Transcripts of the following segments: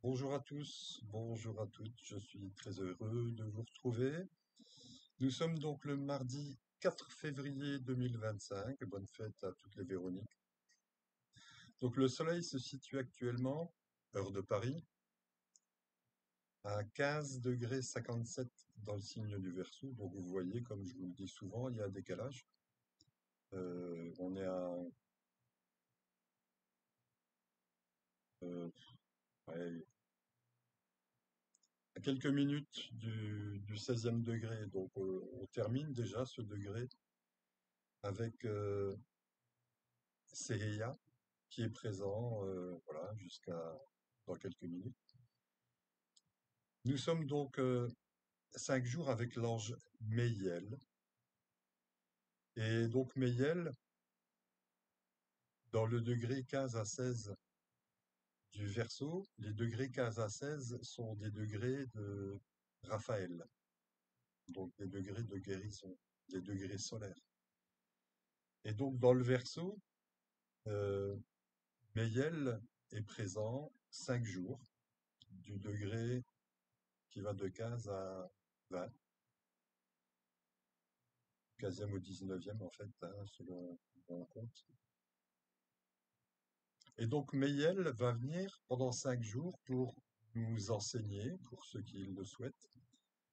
Bonjour à tous, bonjour à toutes, je suis très heureux de vous retrouver. Nous sommes donc le mardi 4 février 2025, bonne fête à toutes les Véroniques. Donc le soleil se situe actuellement, heure de Paris, à 15 degrés 57 dans le signe du Verseau. Donc vous voyez, comme je vous le dis souvent, il y a un décalage. On est euh, ouais, à quelques minutes du 16e degré. Donc on termine déjà ce degré avec Seheya qui est présent, voilà, jusqu'à dans quelques minutes. Nous sommes donc 5 jours avec l'ange Meiel. Et donc Meiel, dans le degré 15 à 16 du Verseau, les degrés 15 à 16 sont des degrés de Raphaël, donc des degrés de guérison, des degrés solaires. Et donc dans le Verseau, euh, Meiel est présent 5 jours, du degré qui va de 15 à 20, 15e au 19e en fait, hein, selon mon compte. Et donc Meiel va venir pendant 5 jours pour nous enseigner, pour ceux qui le souhaitent,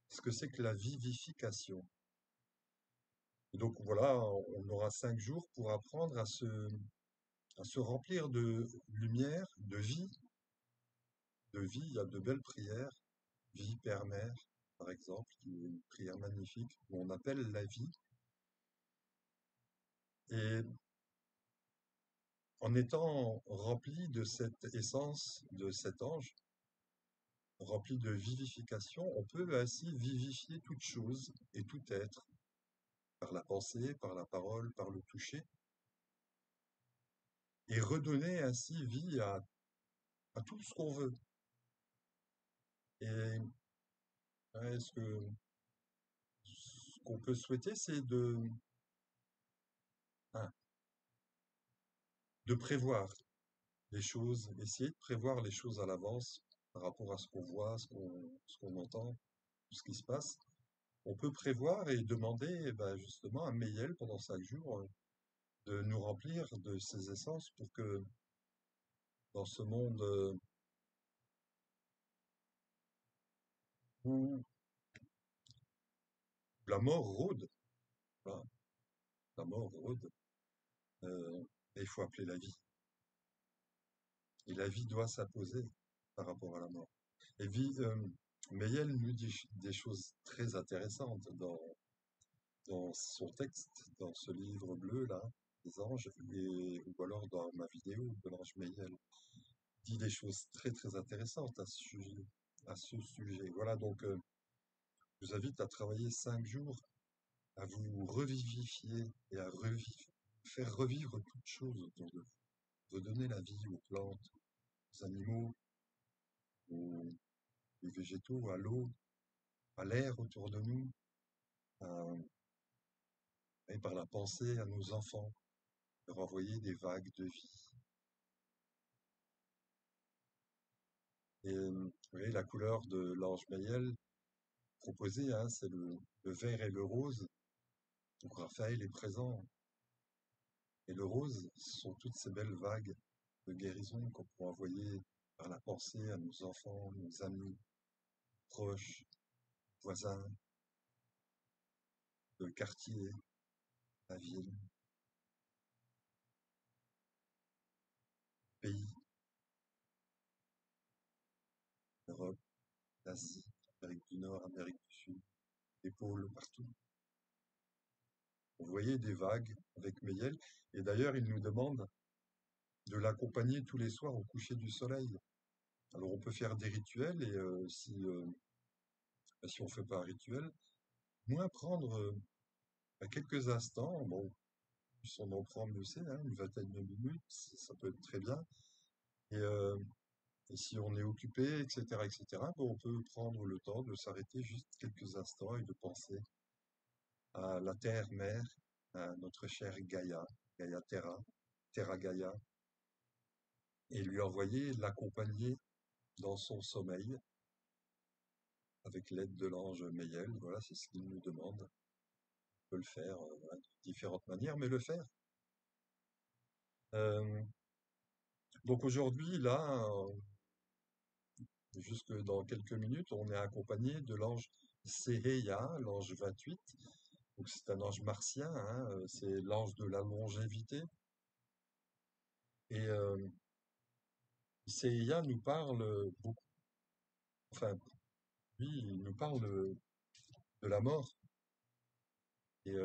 ce que c'est que la vivification. Et donc voilà, on aura 5 jours pour apprendre à se remplir de lumière, de vie, de vie. Il y a de belles prières, vie Père Mère, par exemple, qui est une prière magnifique, où on appelle la vie. Et en étant rempli de cette essence de cet ange, rempli de vivification, on peut ainsi vivifier toute chose et tout être, par la pensée, par la parole, par le toucher, et redonner ainsi vie à tout ce qu'on veut. Et ouais, ce qu'on peut souhaiter, c'est hein, de prévoir les choses, essayer de prévoir les choses à l'avance par rapport à ce qu'on voit, ce qu'on entend, tout ce qui se passe. On peut prévoir et demander eh ben, justement à Meiel pendant 5 jours de nous remplir de ces essences pour que dans ce monde où la mort rôde, voilà, la mort rôde, euh, il faut appeler la vie. Et la vie doit s'imposer par rapport à la mort. Et Meiel nous dit des choses très intéressantes dans son texte, dans ce livre bleu là, des anges, ou alors dans ma vidéo de l'ange Meiel. Il dit des choses très très intéressantes à ce sujet. Voilà, donc je vous invite à travailler 5 jours, à vous revivifier et faire revivre toutes choses autour de vous. Redonner la vie aux plantes, aux animaux, aux végétaux, à l'eau, à l'air autour de nous, à- et par la pensée à nos enfants, leur envoyer des vagues de vie. Et vous voyez, la couleur de l'ange Mayel proposée, hein, c'est le vert et le rose. Donc Raphaël est présent. Et le rose, ce sont toutes ces belles vagues de guérison qu'on peut envoyer par la pensée à nos enfants, nos amis, proches, voisins, le quartier, la ville, le pays, l'Europe, l'Asie, l'Amérique du Nord, l'Amérique du Sud, les pôles, partout. Vous voyez des vagues avec Meyel. Et d'ailleurs, il nous demande de l'accompagner tous les soirs au coucher du soleil. Alors on peut faire des rituels et si on fait pas un rituel, moins prendre quelques instants, bon, plus on en prend mieux c'est, hein, une vingtaine de minutes, ça peut être très bien. Et, euh, et si on est occupé, etc., etc., bon, on peut prendre le temps de s'arrêter juste quelques instants et de penser à la Terre-Mère, à notre chère Gaïa, Gaïa Terra, Terra Gaïa, et lui envoyer, l'accompagner dans son sommeil, avec l'aide de l'ange Meïel. Voilà, c'est ce qu'il nous demande. On peut le faire, voilà, de différentes manières, mais le faire. Euh, donc aujourd'hui, là, jusque dans quelques minutes, on est accompagné de l'ange Seheya, l'ange 28. Donc c'est un ange martien, hein, c'est l'ange de la longévité. Et Seheya nous parle beaucoup, enfin, lui, il nous parle de la mort. Et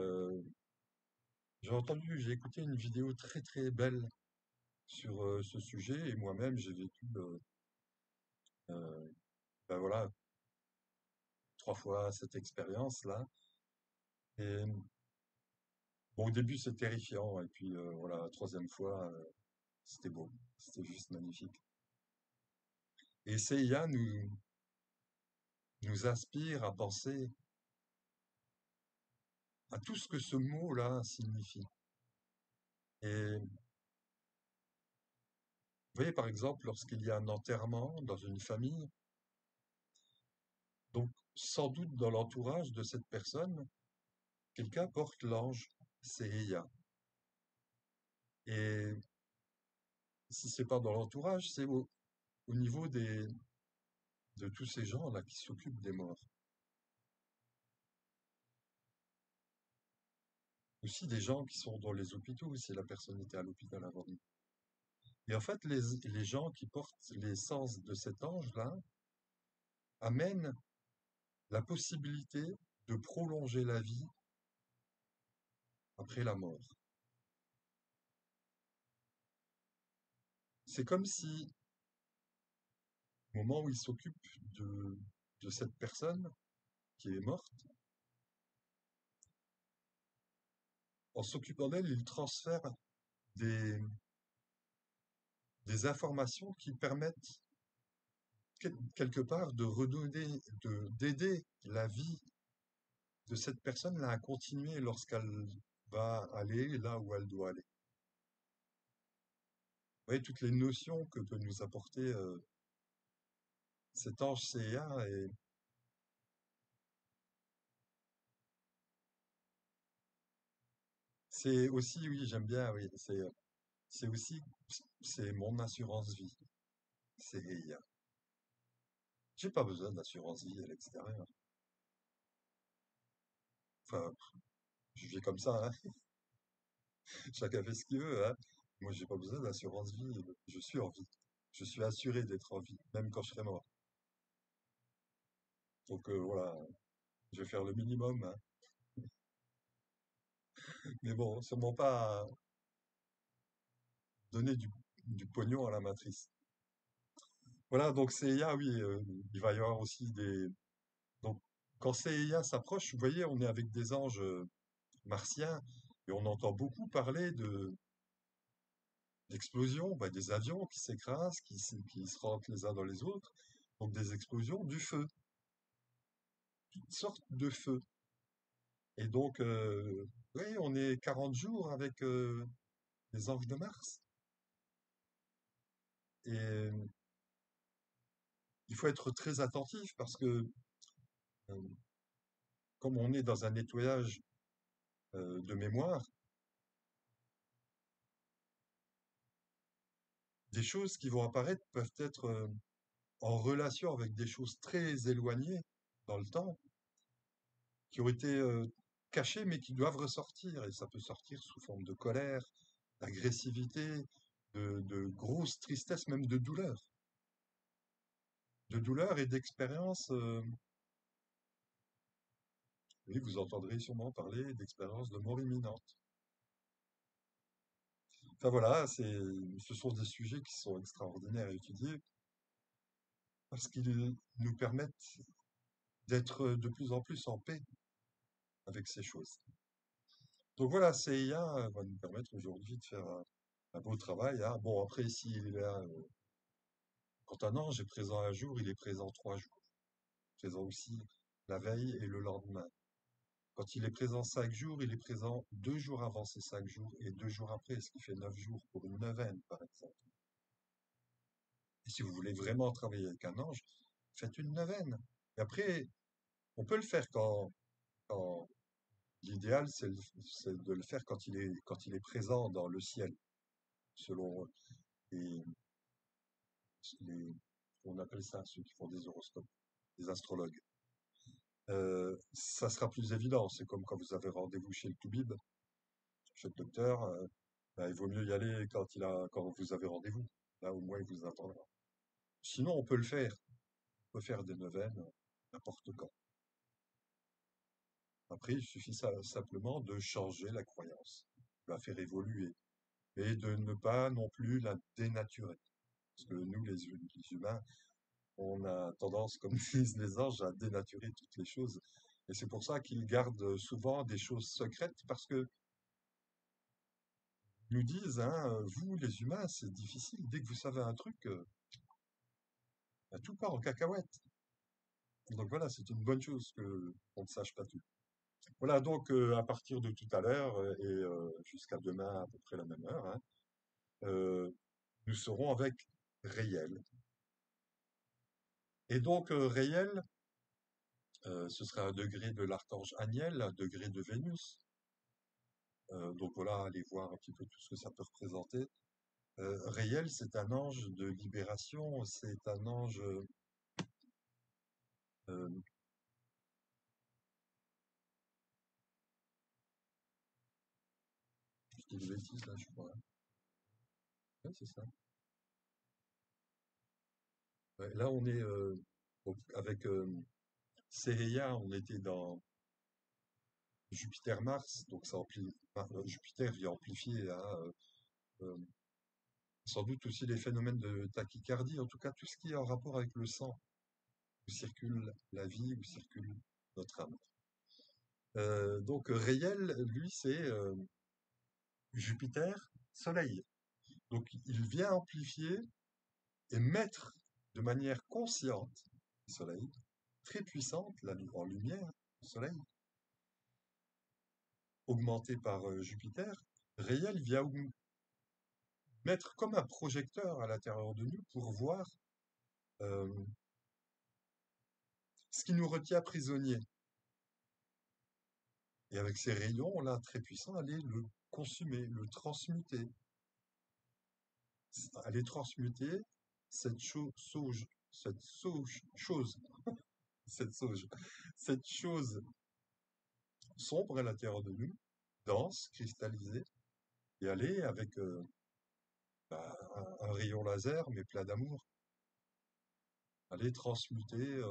j'ai écouté une vidéo très très belle sur ce sujet, et moi-même j'ai vécu, euh, ben voilà, 3 fois cette expérience-là. Et bon, au début c'est terrifiant, et puis voilà, la troisième fois, c'était beau, c'était juste magnifique. Et Seiya nous inspire à penser à tout ce que ce mot-là signifie. Et vous voyez, par exemple, lorsqu'il y a un enterrement dans une famille, donc sans doute dans l'entourage de cette personne, quelqu'un porte l'ange Seiya. Et si c'est pas dans l'entourage, c'est au niveau de tous ces gens-là qui s'occupent des morts. Aussi des gens qui sont dans les hôpitaux, si la personne était à l'hôpital avant nous. Et en fait, les gens qui portent l'essence de cet ange-là amènent la possibilité de prolonger la vie après la mort. C'est comme si, au moment où ils s'occupent de cette personne qui est morte, en s'occupant d'elle, ils transfèrent des, des informations qui permettent quelque part de redonner, d'aider la vie de cette personne-là à continuer lorsqu'elle va aller là où elle doit aller. Vous voyez, toutes les notions que peut nous apporter cet ange CA, et c'est aussi, oui, j'aime bien, oui, c'est aussi, c'est mon assurance vie, c'est IA. J'ai pas besoin d'assurance vie à l'extérieur. Enfin, je vis comme ça, hein. Chacun fait ce qu'il veut, hein. Moi, j'ai pas besoin d'assurance vie, je suis en vie. Je suis assuré d'être en vie, même quand je serai mort. Donc voilà, je vais faire le minimum, hein. Mais bon, sûrement pas donner du pognon à la matrice. Voilà, donc CIA, oui, il va y avoir aussi des... Donc, quand CIA s'approche, vous voyez, on est avec des anges martiens, et on entend beaucoup parler d'explosions, bah, des avions qui s'écrasent, qui se rentrent les uns dans les autres, donc des explosions, du feu, toutes sortes de feux. Et donc, oui, on est 40 jours avec les anges de Mars. Et il faut être très attentif parce que, euh, comme on est dans un nettoyage de mémoire, des choses qui vont apparaître peuvent être en relation avec des choses très éloignées dans le temps, qui ont été cachées mais qui doivent ressortir. Et ça peut sortir sous forme de colère, d'agressivité, de grosse tristesse, même de douleur et d'expérience. Oui, vous entendrez sûrement parler d'expériences de mort imminente. Enfin voilà, ce sont des sujets qui sont extraordinaires à étudier parce qu'ils nous permettent d'être de plus en plus en paix avec ces choses. Donc voilà, CIA va nous permettre aujourd'hui de faire un beau travail, hein. Bon, après, s'il est là, quand un ange est présent un jour, il est présent 3 jours. Présent aussi la veille et le lendemain. Quand il est présent 5 jours, il est présent 2 jours avant ces 5 jours et 2 jours après, ce qui fait 9 jours pour une neuvaine, par exemple. Et si vous voulez vraiment travailler avec un ange, faites une neuvaine. Et après, on peut le faire quand l'idéal, c'est de le faire quand il est présent dans le ciel, selon les, les, on appelle ça ceux qui font des horoscopes, des astrologues. Ça sera plus évident. C'est comme quand vous avez rendez-vous chez le toubib, chez le docteur, ben, il vaut mieux y aller quand vous avez rendez-vous. Là, au moins, il vous attendra. Sinon, on peut le faire. On peut faire des neuvaines n'importe quand. Après, il suffit simplement de changer la croyance, de la faire évoluer, et de ne pas non plus la dénaturer. Parce que nous, les humains, on a tendance, comme disent les anges, à dénaturer toutes les choses. Et c'est pour ça qu'ils gardent souvent des choses secrètes, parce que ils nous disent, hein, vous, les humains, c'est difficile. Dès que vous savez un truc, bah, tout part en cacahuète. Donc voilà, c'est une bonne chose que on ne sache pas tout. Voilà, donc à partir de tout à l'heure jusqu'à demain à peu près la même heure, hein, euh, nous serons avec Réel. Et donc Réel, ce sera un degré de l'archange Aniel, un degré de Vénus. Donc voilà, allez voir un petit peu tout ce que ça peut représenter. Réel, c'est un ange de libération, c'est un ange, euh, je dis des bêtises là, je crois, hein. Ouais, c'est ça. Ouais, là, on est donc, avec Sereia, on était dans Jupiter-Mars, donc Jupiter vient amplifier hein, euh, sans doute aussi les phénomènes de tachycardie, en tout cas tout ce qui est en rapport avec le sang, où circule la vie, où circule notre âme. Donc Réel, lui, c'est Jupiter, Soleil. Donc il vient amplifier et mettre de manière consciente le Soleil, très puissante, en lumière, le Soleil, augmenté par Jupiter. Réel vient mettre comme un projecteur à l'intérieur de nous pour voir euh, ce qui nous retient prisonniers. Et avec ces rayons là très puissants, aller le consumer, le transmuter, aller transmuter cette cette chose, cette sauge, cette chose sombre à l'intérieur de nous, dense, cristallisée, et aller avec bah, un rayon laser, mais plein d'amour, aller transmuter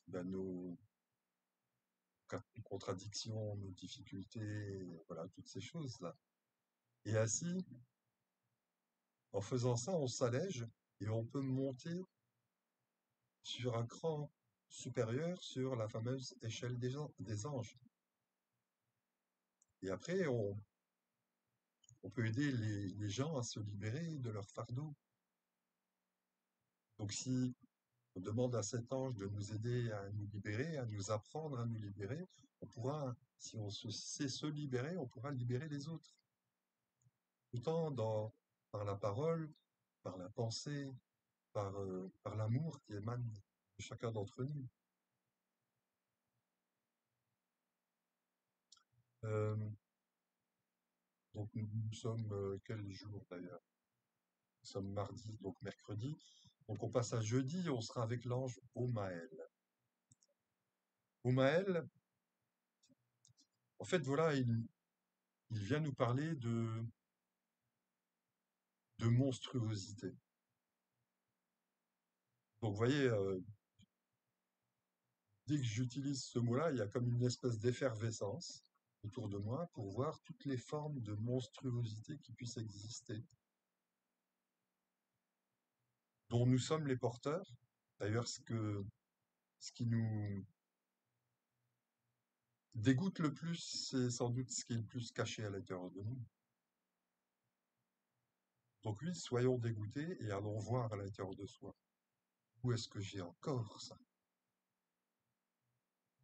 bah, nos contradictions, nos difficultés, voilà, toutes ces choses-là. Et ainsi, en faisant ça, on s'allège et on peut monter sur un cran supérieur sur la fameuse échelle des anges. Et après, on peut aider les gens à se libérer de leur fardeau. Donc si on demande à cet ange de nous aider à nous libérer, à nous apprendre à nous libérer, on pourra, si on sait se libérer, on pourra libérer les autres. Autant par la parole, par la pensée, par l'amour qui émane de chacun d'entre nous. Euh, donc nous sommes quel jour d'ailleurs? Nous sommes mardi, donc mercredi. Donc on passe à jeudi, on sera avec l'ange Omaël. Omaël, en fait voilà, il vient nous parler de monstruosité. Donc vous voyez, dès que j'utilise ce mot-là, il y a comme une espèce d'effervescence autour de moi pour voir toutes les formes de monstruosité qui puissent exister, dont nous sommes les porteurs. D'ailleurs, ce qui nous dégoûte le plus, c'est sans doute ce qui est le plus caché à l'intérieur de nous. Donc oui, soyons dégoûtés et allons voir à l'intérieur de soi. Où est-ce que j'ai encore ça?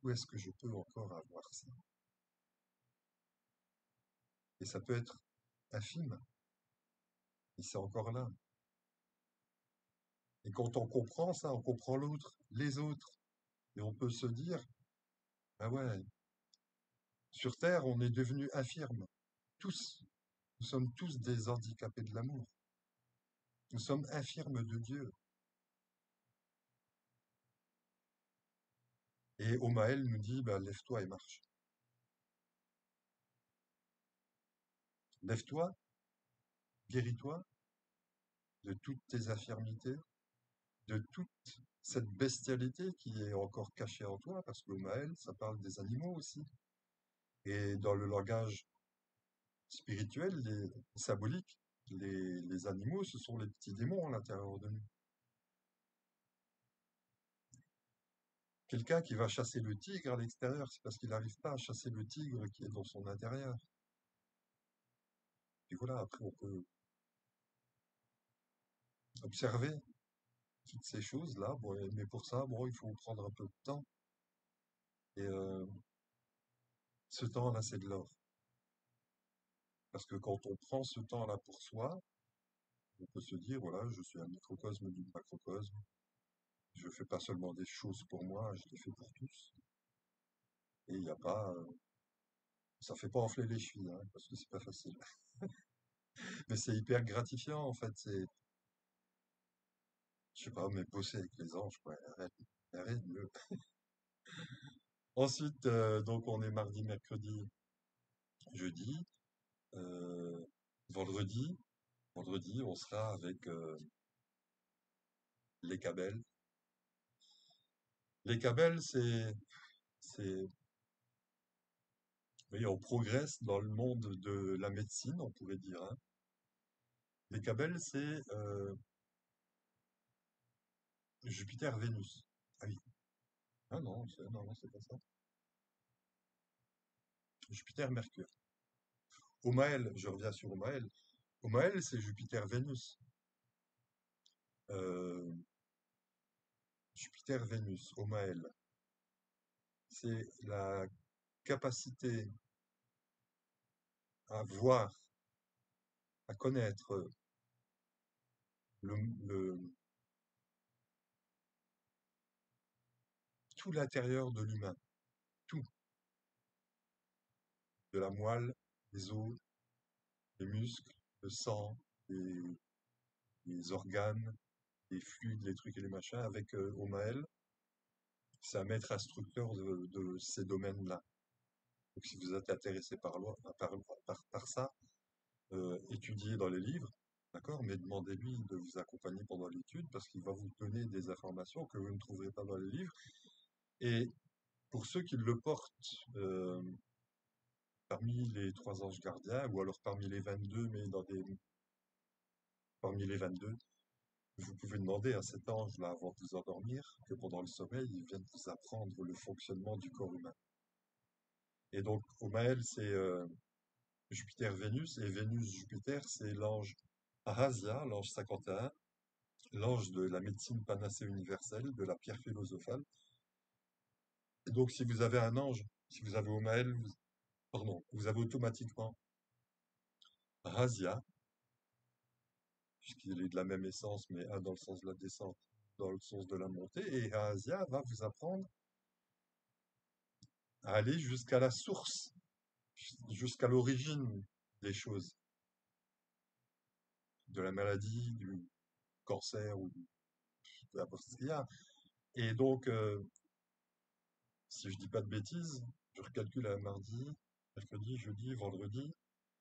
Où est-ce que je peux encore avoir ça? Et ça peut être infime, et c'est encore là. Et quand on comprend ça, on comprend l'autre, les autres. Et on peut se dire, ah ouais, sur Terre, on est devenus infirmes. Tous. Nous sommes tous des handicapés de l'amour. Nous sommes infirmes de Dieu. Et Omaël nous dit, bah, lève-toi et marche. Lève-toi, guéris-toi de toutes tes infirmités, de toute cette bestialité qui est encore cachée en toi, parce que Omaël, ça parle des animaux aussi. Et dans le langage spirituel, symbolique, les animaux, ce sont les petits démons à l'intérieur de nous. Quelqu'un qui va chasser le tigre à l'extérieur, c'est parce qu'il n'arrive pas à chasser le tigre qui est dans son intérieur. Et voilà, après on peut observer toutes ces choses-là, bon, mais pour ça, bon, il faut prendre un peu de temps. Et ce temps-là, c'est de l'or. Parce que quand on prend ce temps-là pour soi, on peut se dire, voilà, je suis un microcosme du macrocosme. Je fais pas seulement des choses pour moi, je les fais pour tous. Et il n'y a pas, ça fait pas enfler les chevilles, hein, parce que c'est pas facile. Mais c'est hyper gratifiant, en fait. C'est, je sais pas, mais bosser avec les anges, quoi. Arrête, mieux. Ensuite, donc on est mardi, mercredi, jeudi. Euh, vendredi, vendredi, on sera avec les Cabelles. Les Cabelles, c'est, oui, on progresse dans le monde de la médecine, on pourrait dire, hein. Les Cabelles, c'est Jupiter-Vénus. Ah oui. Ah non, non, c'est pas ça. Jupiter-Mercure. Omaël, je reviens sur Omaël. Omaël, c'est Jupiter-Vénus. Euh, Jupiter-Vénus, Omaël. C'est la capacité à voir, à connaître le, le- tout l'intérieur de l'humain. Tout. De la moelle, les os, les muscles, le sang, les, les organes, les fluides, les trucs et les machins. Avec Omaël, c'est un maître instructeur de ces domaines-là. Donc si vous êtes intéressé par ça, étudiez dans les livres, d'accord, mais demandez-lui de vous accompagner pendant l'étude parce qu'il va vous donner des informations que vous ne trouverez pas dans les livres. Et pour ceux qui le portent parmi les trois anges gardiens, ou alors parmi les 22, mais parmi les 22, vous pouvez demander à cet ange-là avant de vous endormir que pendant le sommeil, il vienne vous apprendre le fonctionnement du corps humain. Et donc, Omaël, c'est Jupiter-Vénus, et Vénus-Jupiter, c'est l'ange Arasia, l'ange 51, l'ange de la médecine panacée universelle, de la pierre philosophale. Et donc, si vous avez un ange, si vous avez Omaël, pardon, vous avez automatiquement Rasia, puisqu'il est de la même essence, mais un dans le sens de la descente, dans le sens de la montée, et Rasia va vous apprendre à aller jusqu'à la source, jusqu'à l'origine des choses, de la maladie, du cancer ou peu importe ce qu'il y a. Et donc, si je dis pas de bêtises, je recalcule à mardi, mercredi, jeudi, vendredi.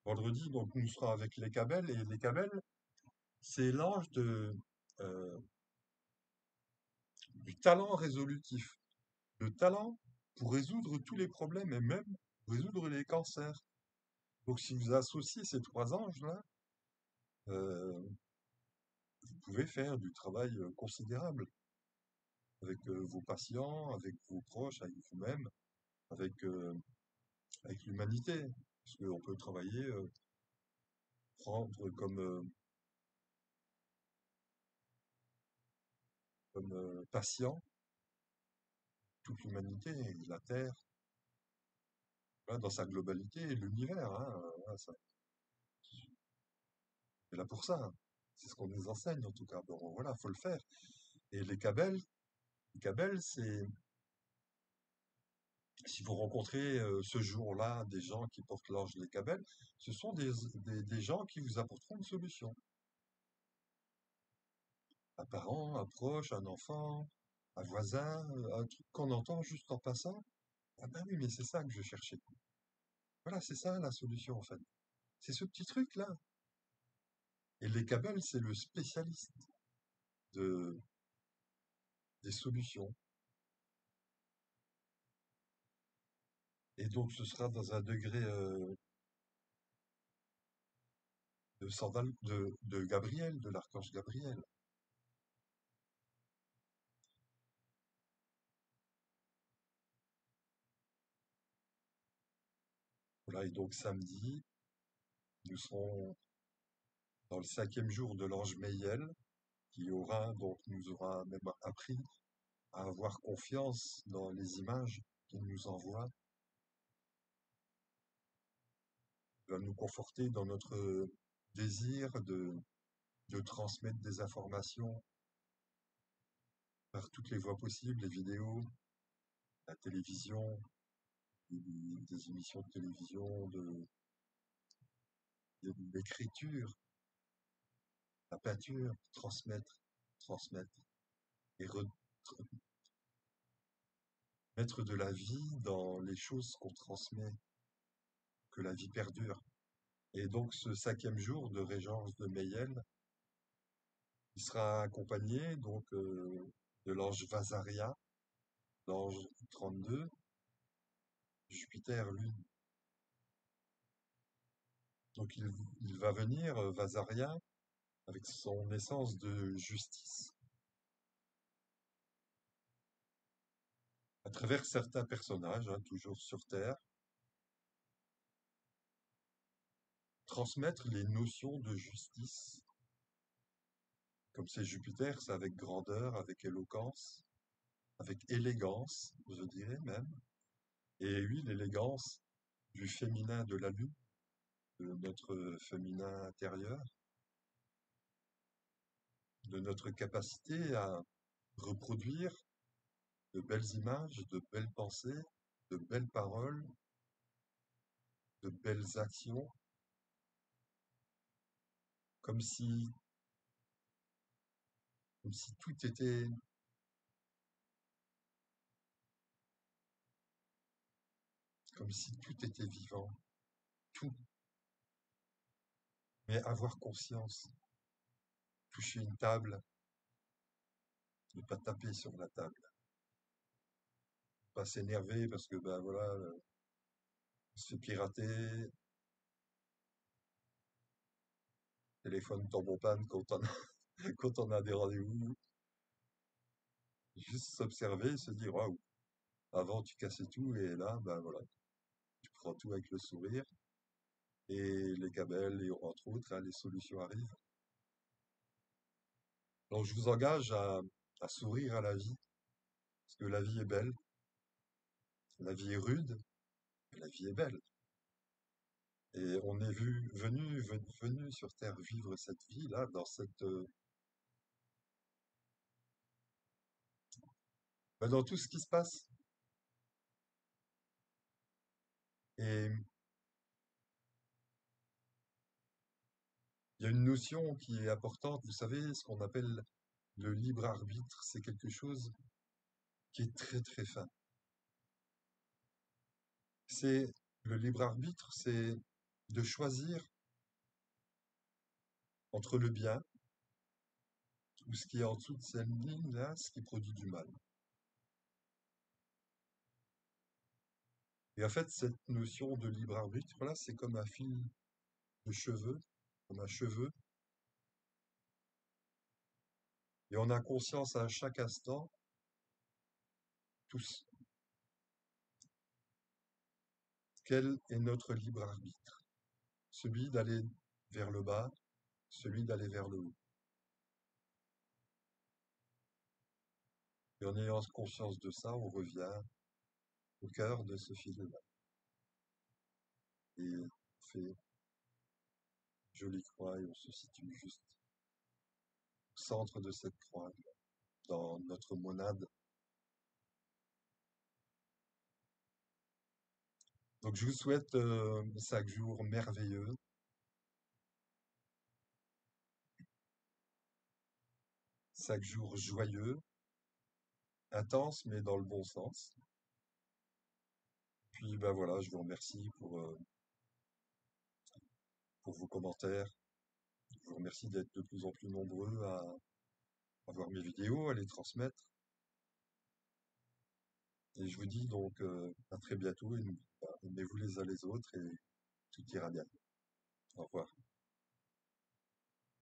Vendredi, donc, nous serons avec les Cabelles, et les Cabelles, c'est l'ange euh, du talent résolutif. Le talent pour résoudre tous les problèmes et même résoudre les cancers. Donc, si vous associez ces trois anges-là, vous pouvez faire du travail considérable avec vos patients, avec vos proches, avec vous-même, avec, avec l'humanité. Parce qu'on peut travailler, prendre comme patient toute l'humanité, la Terre, voilà, dans sa globalité, et l'univers. Hein, voilà, ça, c'est là pour ça, hein. C'est ce qu'on nous enseigne en tout cas. Bon, voilà, faut le faire. Et les cabels, c'est si vous rencontrez ce jour-là des gens qui portent l'ange les cabels, ce sont des gens qui vous apporteront une solution. Un parent, un proche, un enfant, un voisin, un truc qu'on entend juste en passant. Ah ben oui, mais c'est ça que je cherchais. Voilà, c'est ça la solution en fait. C'est ce petit truc-là. Et les cabels, c'est le spécialiste de, des solutions. Et donc ce sera dans un degré de Gabriel, de l'archange Gabriel. Voilà, et donc samedi, nous serons dans le 5e jour de l'ange Meïel, qui aura, donc nous aura même appris à avoir confiance dans les images qu'il nous envoie, va nous conforter dans notre désir de transmettre des informations par toutes les voies possibles, les vidéos, la télévision, des émissions de télévision, de l'écriture, la peinture, transmettre, et mettre de la vie dans les choses qu'on transmet, que la vie perdure. Et donc ce 5e jour de régence de Mayel, il sera accompagné donc de l'ange Vasaria, l'ange 32, Jupiter, lui. Donc il va venir, Vasaria, avec son essence de justice, à travers certains personnages, hein, toujours sur Terre, transmettre les notions de justice. Comme c'est Jupiter, c'est avec grandeur, avec éloquence, avec élégance, je dirais même. Et oui, l'élégance du féminin de la lune, de notre féminin intérieur, de notre capacité à reproduire de belles images, de belles pensées, de belles paroles, de belles actions, comme si, comme si tout était, comme si tout était vivant, tout. Mais avoir conscience, toucher une table, ne pas taper sur la table, pas s'énerver parce que ben voilà, on se fait pirater, téléphone tombe en panne quand on a des rendez-vous, juste s'observer et se dire waouh, avant tu cassais tout et là ben voilà, tu prends tout avec le sourire et les cabelles et entre autres hein, les solutions arrivent. Donc je vous engage à sourire à la vie parce que la vie est belle, la vie est rude, mais la vie est belle. Et on est venu sur Terre vivre cette vie-là, dans dans tout ce qui se passe. Et il y a une notion qui est importante, vous savez, ce qu'on appelle le libre arbitre, c'est quelque chose qui est très très fin. C'est le libre arbitre, c'est de choisir entre le bien ou ce qui est en dessous de cette ligne-là, ce qui produit du mal. Et en fait, cette notion de libre arbitre, là, c'est comme un fil de cheveux, comme un cheveu, et on a conscience à chaque instant, tous, quel est notre libre arbitre. Celui d'aller vers le bas, celui d'aller vers le haut. Et en ayant conscience de ça, on revient au cœur de ce fil-là. Et on fait jolie croix et on se situe juste au centre de cette croix. dans notre monade. Donc je vous souhaite chaque jour merveilleux, chaque jour joyeux, intense mais dans le bon sens. Puis bah voilà, je vous remercie pour vos commentaires. Je vous remercie d'être de plus en plus nombreux à voir mes vidéos, à les transmettre. Et je vous dis donc à très bientôt et n'oubliez pas, aimez-vous les uns les autres et tout ira bien. Au revoir.